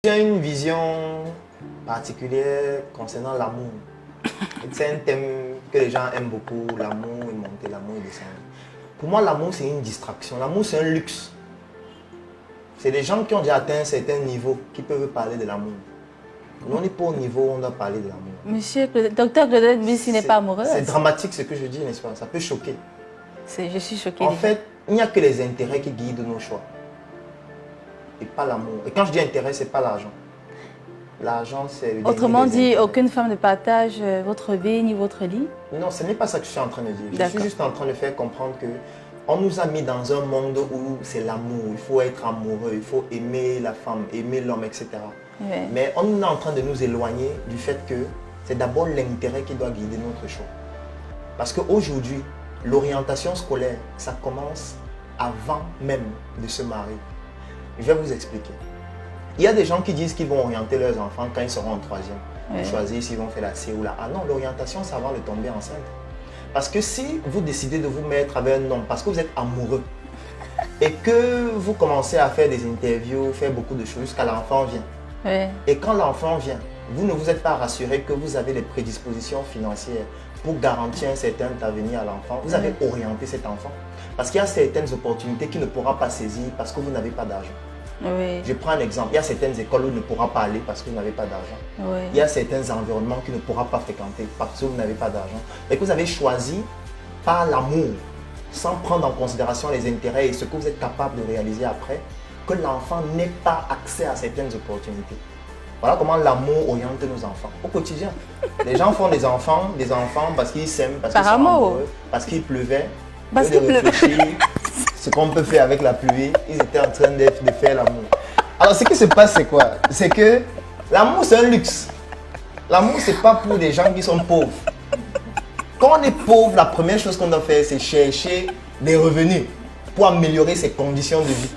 J'ai une vision particulière concernant l'amour. C'est un thème que les gens aiment beaucoup, l'amour est monté, l'amour est descendu. Pour moi, l'amour, c'est une distraction. L'amour, c'est un luxe. C'est les gens qui ont déjà atteint un certain niveau qui peuvent parler de l'amour. Nous, on n'est pas au niveau où on doit parler de l'amour. Monsieur le docteur Claudette Bussi n'est pas amoureux. C'est dramatique ce que je dis, n'est-ce pas? Ça peut choquer. Je suis choquée. En fait, il n'y a que les intérêts qui guident nos choix. Et pas l'amour. Et quand je dis intérêt, ce n'est pas l'argent. L'argent, c'est... Autrement dit, aucune femme ne partage votre vie ni votre lit? Non, ce n'est pas ça que je suis en train de dire. Je suis juste en train de faire comprendre que on nous a mis dans un monde où c'est l'amour. Il faut être amoureux, il faut aimer la femme, aimer l'homme, etc. Oui. Mais on est en train de nous éloigner du fait que c'est d'abord l'intérêt qui doit guider notre choix. Parce qu'aujourd'hui, l'orientation scolaire, ça commence avant même de se marier. Je vais vous expliquer. Il y a des gens qui disent qu'ils vont orienter leurs enfants quand ils seront en troisième. Oui. Pour choisir s'ils vont faire la C ou la A. Non, l'orientation, c'est avant de tomber enceinte. Parce que si vous décidez de vous mettre avec un homme, parce que vous êtes amoureux, et que vous commencez à faire des interviews, faire beaucoup de choses, jusqu'à l'enfant vient. Oui. Et quand l'enfant vient, vous ne vous êtes pas rassuré que vous avez les prédispositions financières pour garantir un certain avenir à l'enfant. Vous avez orienté cet enfant. Parce qu'il y a certaines opportunités qu'il ne pourra pas saisir parce que vous n'avez pas d'argent. Oui. Je prends un exemple. Il y a certaines écoles où il ne pourra pas aller parce que vous n'avez pas d'argent. Oui. Il y a certains environnements qu'il ne pourra pas fréquenter parce que vous n'avez pas d'argent. Et que vous avez choisi par l'amour, sans prendre en considération les intérêts et ce que vous êtes capable de réaliser après, que l'enfant n'ait pas accès à certaines opportunités. Voilà comment l'amour oriente nos enfants au quotidien. Les gens font des enfants parce qu'ils s'aiment, parce qu'ils sont amoureux, parce qu'il pleuvait. Parce qu'il pleuvait. Ce qu'on peut faire avec la pluie, ils étaient en train de faire l'amour. Alors ce qui se passe, c'est quoi? C'est que l'amour, c'est un luxe. L'amour, c'est pas pour des gens qui sont pauvres. Quand on est pauvre, la première chose qu'on doit faire, c'est chercher des revenus pour améliorer ses conditions de vie.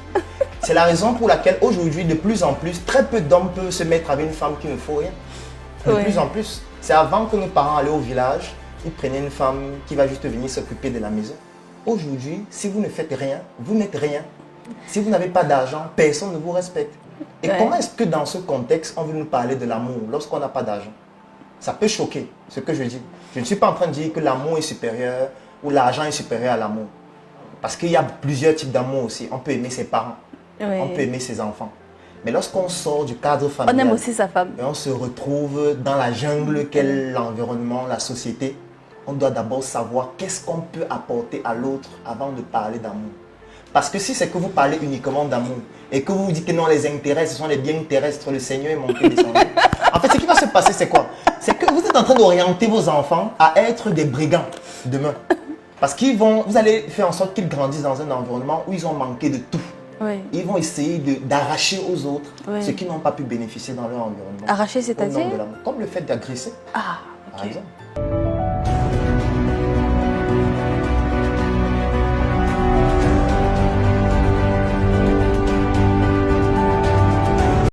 C'est la raison pour laquelle aujourd'hui, de plus en plus, très peu d'hommes peuvent se mettre avec une femme qui ne faut rien. De plus en plus. C'est avant que nos parents allaient au village, ils prenaient une femme qui va juste venir s'occuper de la maison. Aujourd'hui, si vous ne faites rien, vous n'êtes rien. Si vous n'avez pas d'argent, personne ne vous respecte. Et comment est-ce que dans ce contexte, on veut nous parler de l'amour lorsqu'on n'a pas d'argent? Ça peut choquer, ce que je dis. Je ne suis pas en train de dire que l'amour est supérieur ou l'argent est supérieur à l'amour. Parce qu'il y a plusieurs types d'amour aussi. On peut aimer ses parents, on peut aimer ses enfants. Mais lorsqu'on sort du cadre familial, on aime aussi sa femme. Et on se retrouve dans la jungle qu'est l'environnement, la société, on doit d'abord savoir qu'est-ce qu'on peut apporter à l'autre avant de parler d'amour. Parce que si c'est que vous parlez uniquement d'amour et que vous vous dites que non, les intérêts, ce sont les biens terrestres, le Seigneur est monté descendu. En fait, ce qui va se passer, c'est quoi? C'est que vous êtes en train d'orienter vos enfants à être des brigands demain. Parce vous allez faire en sorte qu'ils grandissent dans un environnement où ils ont manqué de tout. Oui. Ils vont essayer d'arracher aux autres ce qu'ils n'ont pas pu bénéficier dans leur environnement. Arracher, c'est-à-dire? Comme le fait d'agresser, par exemple.